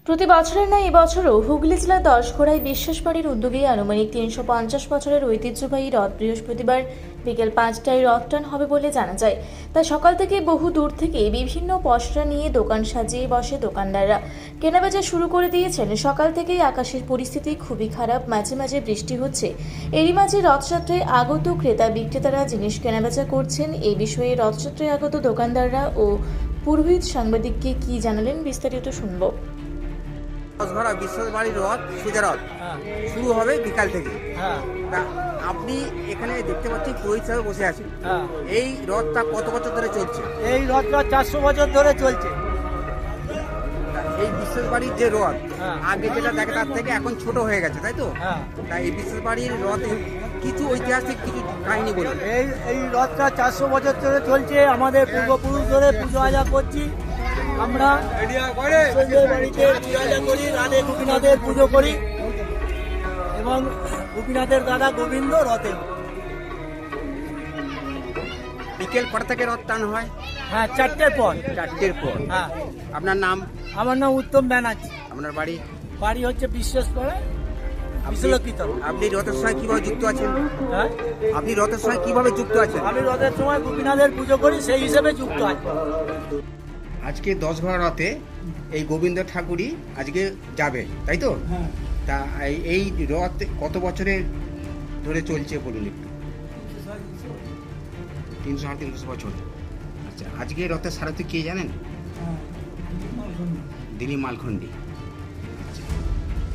প্রতি বছরের ন্যায় এবছরও হুগলি জেলার দশঘোড়ায় বিশ্বাসবাড়ির উদ্যোগে আনুমানিক 350 বছরের ঐতিহ্যবাহী রথ বৃহস্পতিবার বিকেল 5টায় রথ টান হবে বলে জানা যায়। তাই সকাল থেকে বহু দূর থেকে বিভিন্ন পসরা নিয়ে দোকান সাজিয়ে বসে দোকানদাররা। কেনাবেচা শুরু করে দিয়েছেন। সকাল থেকেই আকাশের পরিস্থিতি খুবই খারাপ, মাঝে মাঝে বৃষ্টি হচ্ছে। এরই মাঝে রথযাত্রায় আগত ক্রেতা বিক্রেতারা জিনিস কেনাবেচা করছেন। এই বিষয়ে রথযাত্রায় আগত দোকানদাররা ও পুরোহিত সাংবাদিককে কি জানালেন বিস্তারিত শুনব। দশঘোড়া বিশ্বাসবাড়ির রথ সোজা রথ শুরু হবে বিকাল থেকে। তা আপনি এখানে দেখতে পাচ্ছেন পুরোহিত হিসাবে বসে আছেন। এই রথটা কত বছর ধরে চলছে? এই রথটা 400 বছর ধরে চলছে। এই বিশ্বাসবাড়ির যে রথ আগে যেটা দেখে তার থেকে এখন ছোট হয়ে গেছে, তাই তো? তাই এই বিশ্বাসবাড়ির রথের কিছু ঐতিহাসিক কিছু কাহিনী বলুন। এই রথটা 400 বছর ধরে চলছে। আমাদের পূর্বপুরুষ ধরে পুজো আজা করছি। আমরা বাড়িতে পুজো আজা করি, রাধে গোপীনাথের পুজো করি এবং গোপীনাথের দাদা গোবিন্দ রথে। বিকেল কটা থেকে রথ টান হয়? 4টের পর। 4টের পর। আপনার নাম? আমার নাম উত্তম ব্যানার্জি। আপনার বাড়ি? বাড়ি হচ্ছে বিশ্বাসপাড়া। আপনি রথের সময় কিভাবে যুক্ত আছেন? আপনি রথের সময় কিভাবে যুক্ত আছেন? আমি রথের সময় গোপীনাথের পুজো করি, সেই হিসেবে যুক্ত আছি। আজকে দশঘোড়া রথে এই গোবিন্দ ঠাকুরই আজকে যাবে, তাই তো? তা এই রথ কত বছরের ধরে চলছে বলুন একটু। 300-350 বছর। আচ্ছা, আজকে রথের সারথি কে জানেন? দিলীপ মালখন্ডী। আচ্ছা,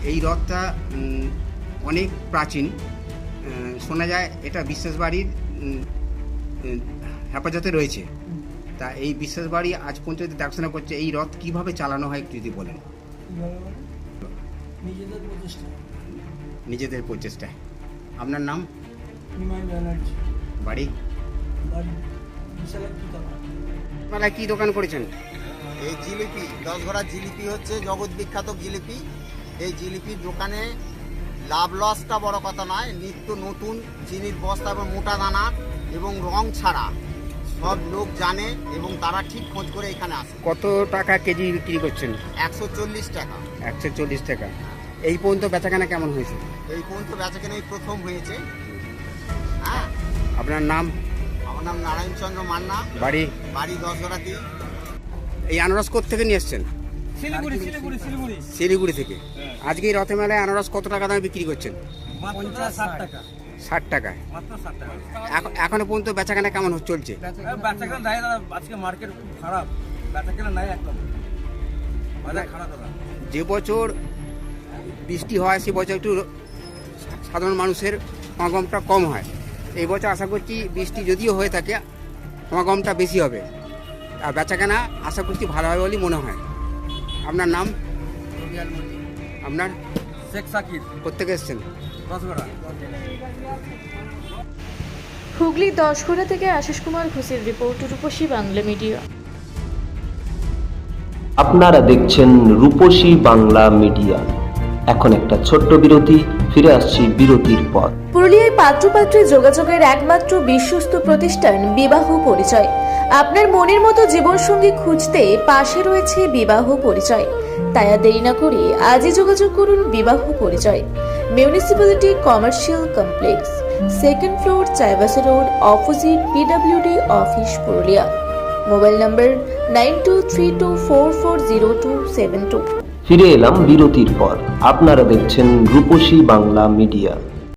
এই রথটা অনেক প্রাচীন। শোনা যায় এটা বিশ্বাসবাড়ির হেফাজতে রয়েছে। তা এই বিশ্বাসবাড়ি আজ পর্যন্ত দেখাশোনা করছে। এই রথ কিভাবে চালানো হয় একটু যদি বলেন। নিজেদের প্রচেষ্টায়। আপনার নাম? বাড়ি? আপনারা কি দোকান করেছেন? এই জিলিপি, দশঘোড়া জিলিপি হচ্ছে জগৎ বিখ্যাত জিলিপি। এই জিলিপির দোকানে লাভ লসটা বড় কথা নয়, নিত্য নতুন চিনির বস্তা এবং মোটা দানা এবং রং ছাড়া সব লোক জানে এবং তারা ঠিক খোঁজ করে এখানে আসে। কত টাকা কেজি বিক্রি করছেন? 140 টাকা। 140 টাকা। এই পর্যন্ত বেচাকেনা কেমন হয়েছে? এই পর্যন্ত বেচাকেনা এই প্রথম হয়েছে। আপনার নাম? আমার নাম নারায়ণচন্দ্র মান্না। বাড়ি? বাড়ি দশঘোড়াতে। এই আনারস কোথা থেকে নিয়ে এসছেন? শিলিগুড়ি থেকে। আজকে এই রথে মেলায় আনারস কত টাকা দামে বিক্রি করছেন? 50-60 টাকা। 60 টাকায়। মাত্র 60 টাকা। এখনো পর্যন্ত বেচাকেনা কেমন চলছে? বেচাকেনা নাই দাদা, আজকে মার্কেট খুব খারাপ। বেচাকেনা নাই একদম। বাজার খারাপ দাদা। যে বছর বৃষ্টি হয় সে বছর একটু সাধারণ মানুষের সমাগমটা কম হয়। এই বছর আশা করছি বৃষ্টি যদিও হয়ে থাকে সমাগমটা বেশি হবে, আর বেচাকেনা আশা করছি ভালো হবে বলেই মনে হয়। আপনার নাম? আপনার? শেখ সাকিব। কোত্থেকে এসছেন? দশঘোড়া। হুগলি দশঘোড়া থেকে আশিস কুমার ঘোষের রিপোর্ট, রূপসী বাংলা মিডিয়া। আপনারা দেখছেন রূপসী বাংলা মিডিয়া। এখন একটা ছোট্ট বিরতি, ফিরে আসছি বিরতির পর। পুরুলিয়ায় পাত্রপাত্রী যোগাযোগের একমাত্র বিশ্বস্ত প্রতিষ্ঠান বিবাহ পরিচয়। আপনার মনের মতো জীবনসঙ্গী খুঁজতে পাশে রয়েছে বিবাহ পরিচয়। তাই আর দেরি না করে আজই যোগাযোগ করুন বিবাহ পরিচয়। Municipality commercial complex, 2nd floor, Chaibasa road, opposite PWD office, Purulia. Mobile নম্বর 9232440272। ফিরে এলাম বিরতির পর। আপনারা দেখছেন রূপসী বাংলা মিডিয়া।